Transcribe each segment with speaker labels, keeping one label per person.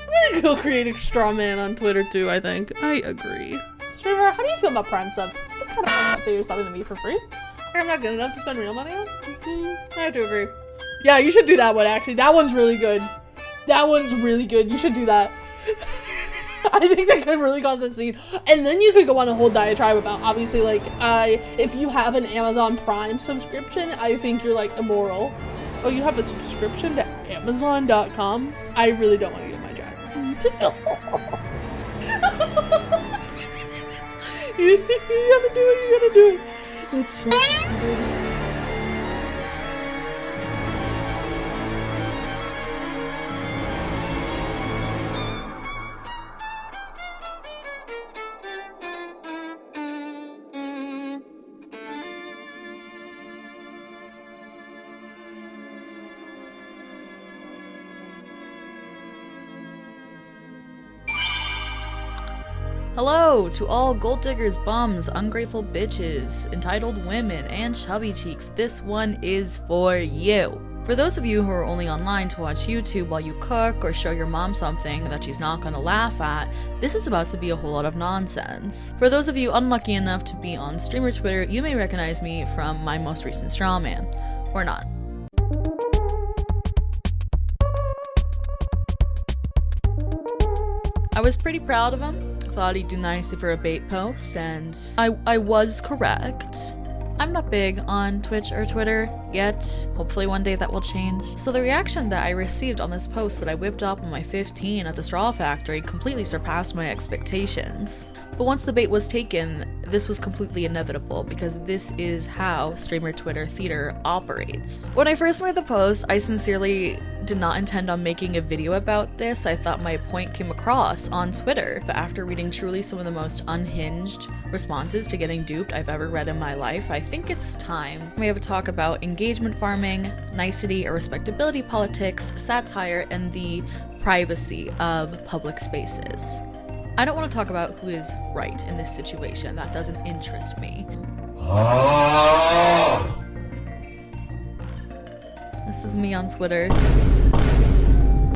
Speaker 1: I'm gonna go creating straw man on Twitter too, I think. I agree. Streamer, how do you feel about Prime subs? What kind of fun that you're subbing to me for free? I'm not good enough to spend real money on? I have to agree. Yeah, you should do that one, actually. That one's really good. That one's really good. You should do that. I think that could really cause a scene. And then you could go on a whole diatribe about, obviously, like, if you have an Amazon Prime subscription, I think you're, like, immoral. Oh, you have a subscription to Amazon.com? I really don't want to get my jack. You gotta do it, you gotta do it. It's so good.
Speaker 2: Hello to all gold diggers, bums, ungrateful bitches, entitled women, and chubby cheeks. This one is for you. For those of you who are only online to watch YouTube while you cook or show your mom something that she's not gonna laugh at, this is about to be a whole lot of nonsense. For those of you unlucky enough to be on streamer Twitter, you may recognize me from my most recent straw man. Or not. I was pretty proud of him. Thought he'd do nicely for a bait post, and I was correct. I'm not big on Twitch or Twitter yet. Hopefully one day that will change. So the reaction that I received on this post that I whipped up on my 15 at the Straw Factory completely surpassed my expectations. But once the bait was taken, this was completely inevitable because this is how streamer Twitter theater operates. When I first made the post, I sincerely did not intend on making a video about this. I thought my point came across on Twitter, but after reading truly some of the most unhinged responses to getting duped I've ever read in my life, I think it's time we have a talk about engagement farming, nicety or respectability politics, satire, and the privacy of public spaces. I don't want to talk about who is right in this situation. That doesn't interest me. This is me on Twitter.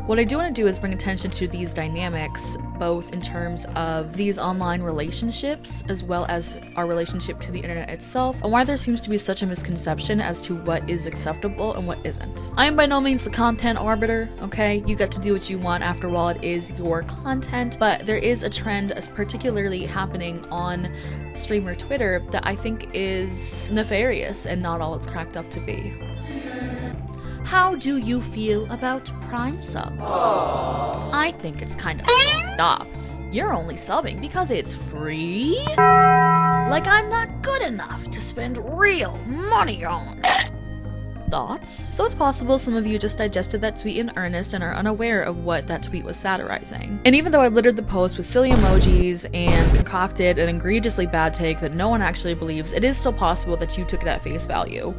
Speaker 2: What I do want to do is bring attention to these dynamics, both in terms of these online relationships, as well as our relationship to the internet itself, and why there seems to be such a misconception as to what is acceptable and what isn't. I am by no means the content arbiter, okay? You get to do what you want, after all, it is your content, but there is a trend, as particularly happening on streamer Twitter, that I think is nefarious and not all it's cracked up to be. How do you feel about Prime subs? I think it's kind of fucked up. You're only subbing because it's free? Like I'm not good enough to spend real money on. Thoughts? So it's possible some of you just digested that tweet in earnest and are unaware of what that tweet was satirizing. And even though I littered the post with silly emojis and concocted an egregiously bad take that no one actually believes, it is still possible that you took it at face value.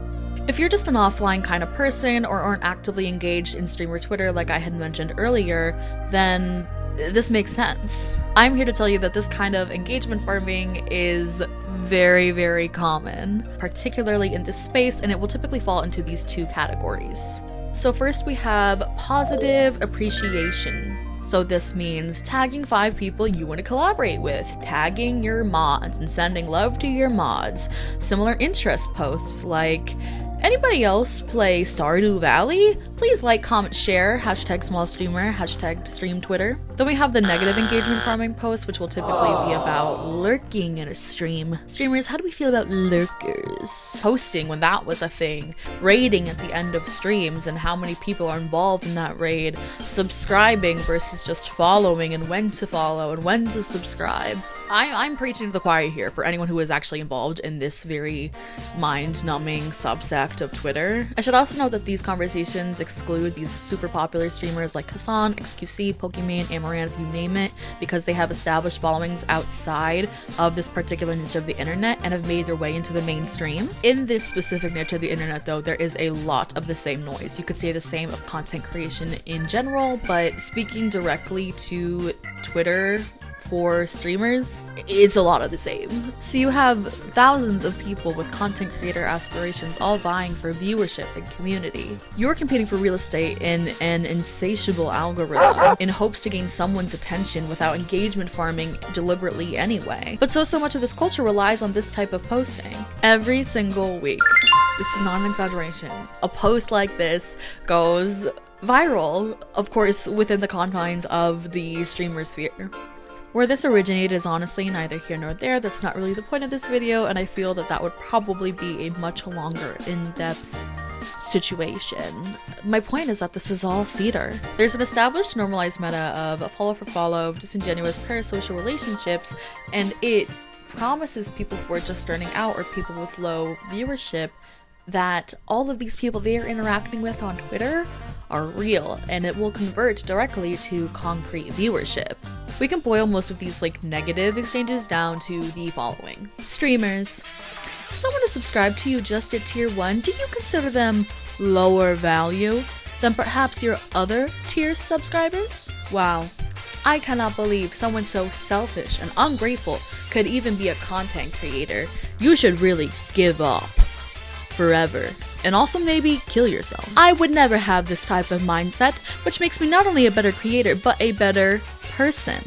Speaker 2: If you're just an offline kind of person or aren't actively engaged in streamer Twitter like I had mentioned earlier, then this makes sense. I'm here to tell you that this kind of engagement farming is very, very common, particularly in this space, and it will typically fall into these two categories. So first we have positive appreciation. So this means tagging 5 people you want to collaborate with, tagging your mods and sending love to your mods. Similar interest posts like, anybody else play Stardew Valley? Please like, comment, share, hashtag small streamer, hashtag stream Twitter. Then we have the negative engagement farming post, which will typically be about lurking in a stream. Streamers, how do we feel about lurkers? Posting when that was a thing, raiding at the end of streams and how many people are involved in that raid, subscribing versus just following and when to follow and when to subscribe. I'm preaching to the choir here for anyone who is actually involved in this very mind-numbing subsect of Twitter. I should also note that these conversations exclude these super popular streamers like Hassan, XQC, Pokimane, Amaranth, you name it, because they have established followings outside of this particular niche of the internet and have made their way into the mainstream. In this specific niche of the internet, though, there is a lot of the same noise. You could say the same of content creation in general, but speaking directly to Twitter for streamers, it's a lot of the same. So you have thousands of people with content creator aspirations all vying for viewership and community. You're competing for real estate in an insatiable algorithm in hopes to gain someone's attention without engagement farming deliberately anyway. But so much of this culture relies on this type of posting. Every single week, this is not an exaggeration, a post like this goes viral, of course, within the confines of the streamer sphere. Where this originated is honestly neither here nor there. That's not really the point of this video, and I feel that that would probably be a much longer, in-depth situation. My point is that this is all theater. There's an established normalized meta of follow for follow, disingenuous parasocial relationships, and it promises people who are just starting out or people with low viewership that all of these people they are interacting with on Twitter are real, and it will convert directly to concrete viewership. We can boil most of these negative exchanges down to the following. Streamers. If someone is subscribed to you just at tier 1, do you consider them lower value than perhaps your other tier subscribers? Wow. I cannot believe someone so selfish and ungrateful could even be a content creator. You should really give up. Forever. And also maybe kill yourself. I would never have this type of mindset, which makes me not only a better creator, but a better person.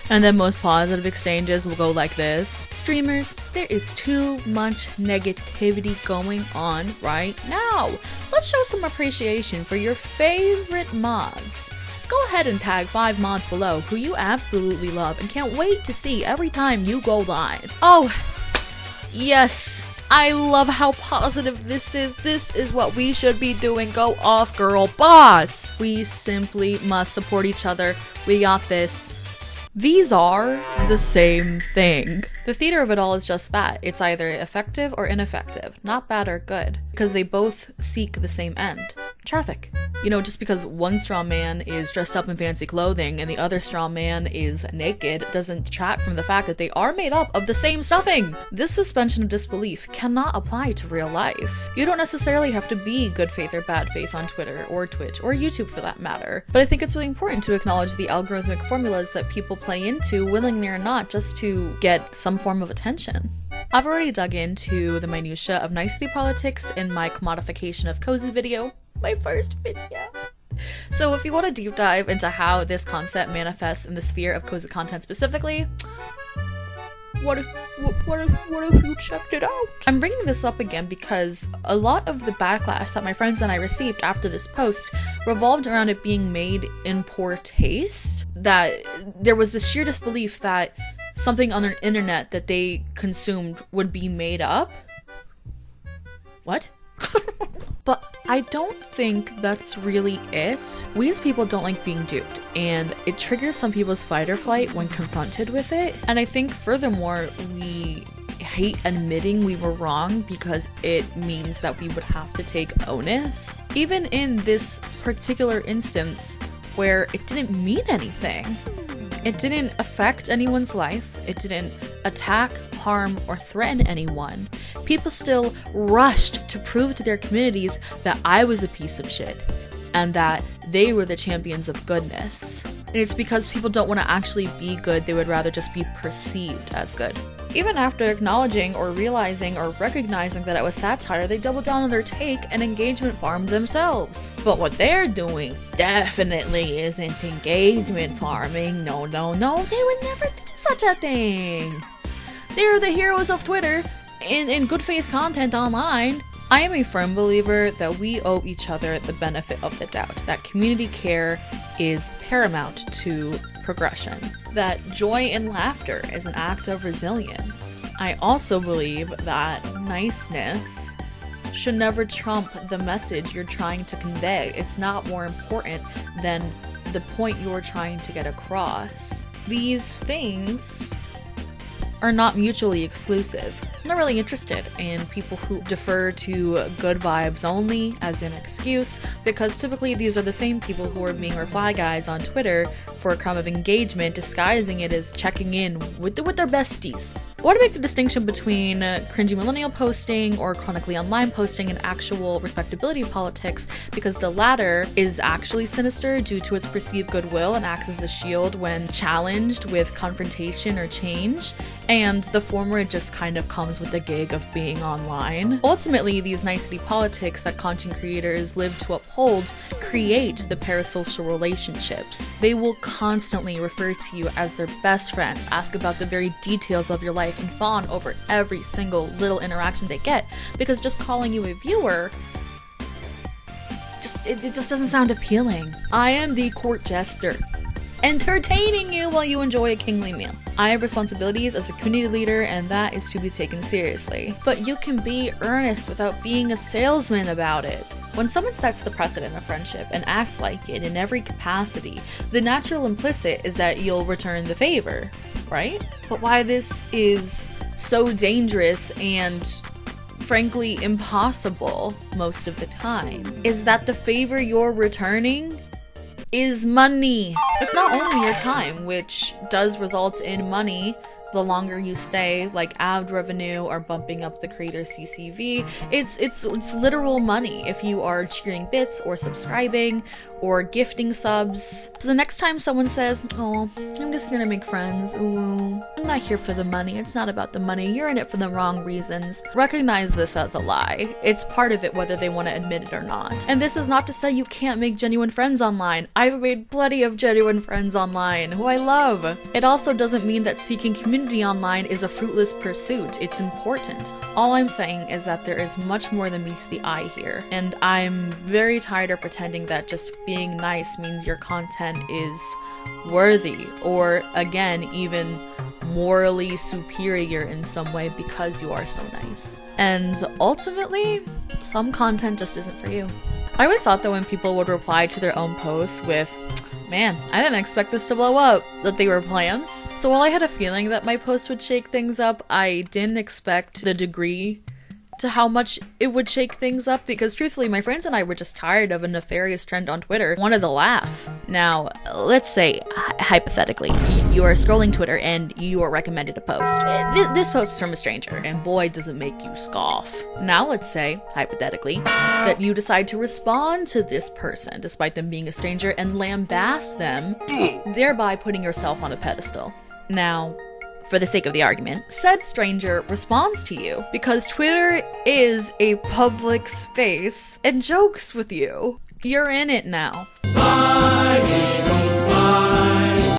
Speaker 2: And then most positive exchanges will go like this. Streamers, there is too much negativity going on right now. Let's show some appreciation for your favorite mods. Go ahead and tag 5 mods below who you absolutely love and can't wait to see every time you go live. Oh, yes. I love how positive this is. This is what we should be doing. Go off, girl boss. We simply must support each other. We got this. These are the same thing. The theater of it all is just that. It's either effective or ineffective, not bad or good, because they both seek the same end. Traffic. You know, just because one straw man is dressed up in fancy clothing and the other straw man is naked doesn't detract from the fact that they are made up of the same stuffing. This suspension of disbelief cannot apply to real life. You don't necessarily have to be good faith or bad faith on Twitter or Twitch or YouTube for that matter. But I think it's really important to acknowledge the algorithmic formulas that people play into, willingly or not, just to get some form of attention. I've already dug into the minutiae of nicety politics in my commodification of cozy video, my first video. So if you want to deep dive into how this concept manifests in the sphere of cozy content specifically, what if you checked it out? I'm bringing this up again because a lot of the backlash that my friends and I received after this post revolved around it being made in poor taste, that there was this sheer disbelief that something on the internet that they consumed would be made up. What? But I don't think that's really it. We as people don't like being duped, and it triggers some people's fight or flight when confronted with it. And I think furthermore, we hate admitting we were wrong because it means that we would have to take onus. Even in this particular instance where it didn't mean anything. It didn't affect anyone's life. It didn't attack, harm, or threaten anyone. People still rushed to prove to their communities that I was a piece of shit and that they were the champions of goodness. And it's because people don't want to actually be good, they would rather just be perceived as good. Even after acknowledging or realizing or recognizing that it was satire, they doubled down on their take and engagement farmed themselves. But what they're doing definitely isn't engagement farming. No, they would never do such a thing. They're the heroes of Twitter in good faith content online. I am a firm believer that we owe each other the benefit of the doubt, that community care is paramount to progression, that joy and laughter is an act of resilience. I also believe that niceness should never trump the message you're trying to convey. It's not more important than the point you're trying to get across. These things are not mutually exclusive. I'm not really interested in people who defer to good vibes only as an excuse, because typically these are the same people who are being reply guys on Twitter for a crumb of engagement, disguising it as checking in with their besties. want to make the distinction between cringy millennial posting or chronically online posting and actual respectability politics, because the latter is actually sinister due to its perceived goodwill and acts as a shield when challenged with confrontation or change, and the former just kind of comes with the gig of being online. Ultimately, these nicety politics that content creators live to uphold create the parasocial relationships. They will constantly refer to you as their best friends, ask about the very details of your life, and fawn over every single little interaction they get, because just calling you a viewer, it just doesn't sound appealing. I am the court jester, entertaining you while you enjoy a kingly meal. I have responsibilities as a community leader, and that is to be taken seriously. But you can be earnest without being a salesman about it. When someone sets the precedent of friendship and acts like it in every capacity, the natural implicit is that you'll return the favor, right? But why this is so dangerous and frankly impossible most of the time is that the favor you're returning is money. It's not only your time, which does result in money the longer you stay, like ad revenue or bumping up the creator's CCV. It's literal money if you are cheering bits or subscribing or gifting subs. So the next time someone says, "Oh, I'm just here to make friends. Ooh, I'm not here for the money. It's not about the money. You're in it for the wrong reasons," recognize this as a lie. It's part of it whether they want to admit it or not. And this is not to say you can't make genuine friends online. I've made plenty of genuine friends online who I love. It also doesn't mean that seeking community online is a fruitless pursuit. It's important. All I'm saying is that there is much more than meets the eye here, and I'm very tired of pretending that just being nice means your content is worthy or, again, even morally superior in some way because you are so nice. And ultimately, some content just isn't for you. I always thought that when people would reply to their own posts with, "Man, I didn't expect this to blow up," that they were plants. So while I had a feeling that my post would shake things up, I didn't expect the degree to how much it would shake things up, because truthfully, my friends and I were just tired of a nefarious trend on Twitter, wanted to laugh. Now, let's say, hypothetically, you are scrolling Twitter and you are recommended a post. This post is from a stranger, and boy, does it make you scoff. Now, let's say, hypothetically, that you decide to respond to this person, despite them being a stranger, and lambast them, thereby putting yourself on a pedestal. Now, for the sake of the argument, said stranger responds to you because Twitter is a public space and jokes with you. You're in it now.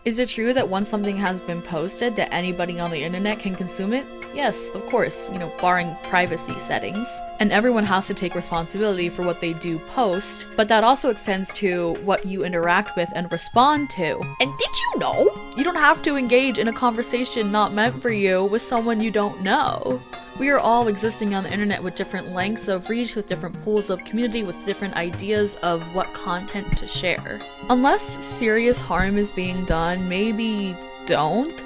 Speaker 2: Is it true that once something has been posted that anybody on the internet can consume it? Yes, of course, barring privacy settings. And everyone has to take responsibility for what they do post, but that also extends to what you interact with and respond to. And did you know? You don't have to engage in a conversation not meant for you with someone you don't know. We are all existing on the internet with different lengths of reach, with different pools of community, with different ideas of what content to share. Unless serious harm is being done, maybe don't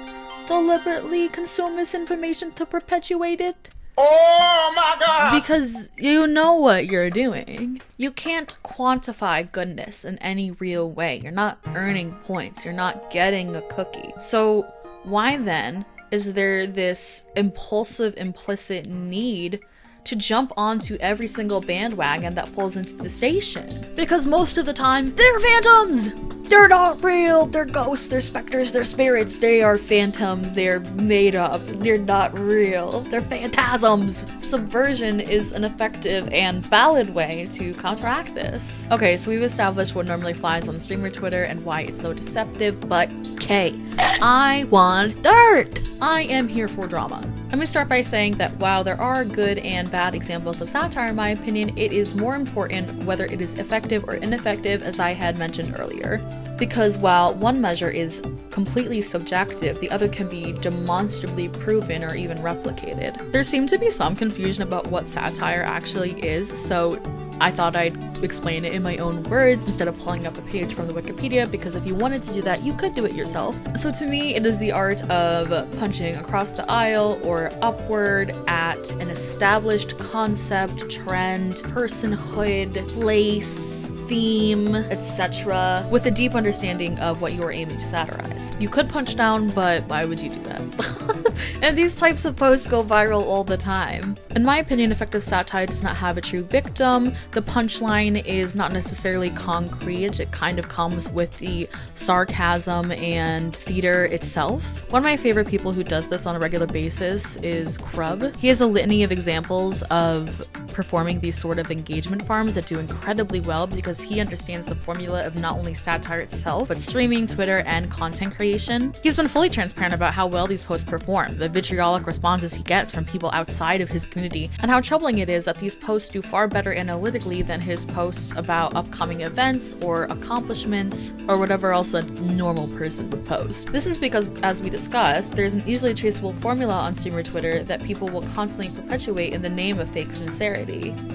Speaker 2: deliberately consume misinformation to perpetuate it.
Speaker 3: Oh my God!
Speaker 2: Because you know what you're doing. You can't quantify goodness in any real way. You're not earning points. You're not getting a cookie. So why then is there this impulsive, implicit need to jump onto every single bandwagon that pulls into the station? Because most of the time, they're phantoms! They're not real! They're ghosts, they're specters, they're spirits, they are phantoms, they're made up, they're not real, they're phantasms! Subversion is an effective and valid way to counteract this. Okay, so we've established what normally flies on streamer Twitter and why it's so deceptive, but K, I want dirt! I am here for drama. Let me start by saying that while there are good and bad examples of satire, in my opinion, it is more important whether it is effective or ineffective, as I had mentioned earlier. Because while one measure is completely subjective, the other can be demonstrably proven or even replicated. There seemed to be some confusion about what satire actually is, so I thought I'd explain it in my own words instead of pulling up a page from the Wikipedia, because if you wanted to do that, you could do it yourself. So to me, it is the art of punching across the aisle or upward at an established concept, trend, personhood, place, theme, etc., with a deep understanding of what you are aiming to satirize. You could punch down, but why would you do that? And these types of posts go viral all the time. In my opinion, effective satire does not have a true victim. The punchline is not necessarily concrete. It kind of comes with the sarcasm and theater itself. One of my favorite people who does this on a regular basis is Crub. He has a litany of examples of performing these sort of engagement farms that do incredibly well because he understands the formula of not only satire itself, but streaming, Twitter, and content creation. He's been fully transparent about how well these posts perform, the vitriolic responses he gets from people outside of his community, and how troubling it is that these posts do far better analytically than his posts about upcoming events or accomplishments or whatever else a normal person would post. This is because, as we discussed, there's an easily traceable formula on streamer Twitter that people will constantly perpetuate in the name of fake sincerity.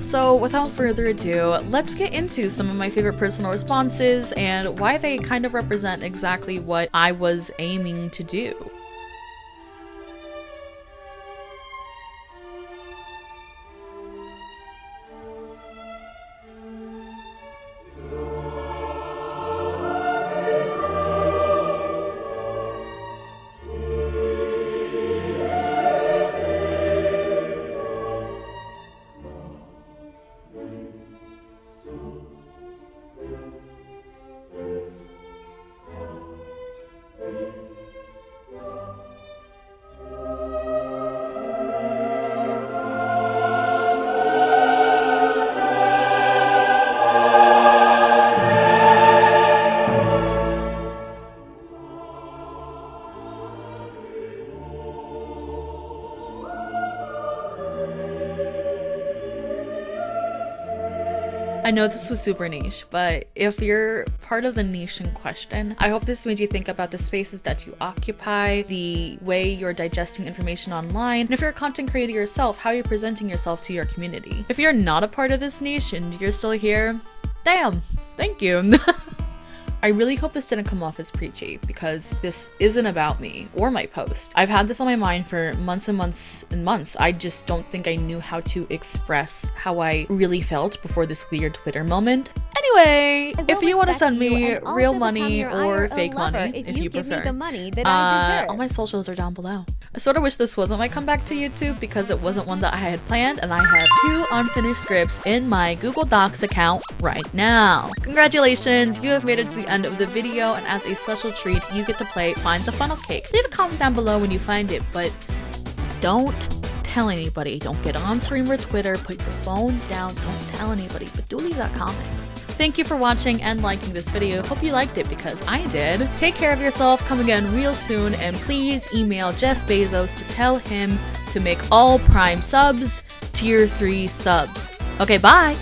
Speaker 2: So without further ado, let's get into some of my favorite personal responses and why they kind of represent exactly what I was aiming to do. I know this was super niche, but if you're part of the niche in question, I hope this made you think about the spaces that you occupy, the way you're digesting information online, and if you're a content creator yourself, how you're presenting yourself to your community. If you're not a part of this niche and you're still here, damn, thank you. I really hope this didn't come off as preachy because this isn't about me or my post. I've had this on my mind for months and months and months. I just don't think I knew how to express how I really felt before this weird Twitter moment. Anyway, if you want to send me real money or fake money, if you prefer,
Speaker 4: the money that I deserve.
Speaker 2: all my socials are down below. I sort of wish this wasn't my comeback to YouTube because it wasn't one that I had planned, and I have 2 unfinished scripts in my Google Docs account right now. Congratulations, you have made it to the end of the video, and as a special treat, you get to play Find the Funnel Cake. Leave a comment down below when you find it, but don't tell anybody. Don't get on stream or Twitter, put your phone down, don't tell anybody, but do leave that comment. Thank you for watching and liking this video. Hope you liked it because I did. Take care of yourself, come again real soon, and please email Jeff Bezos to tell him to make all Prime subs tier 3 subs. Okay, bye!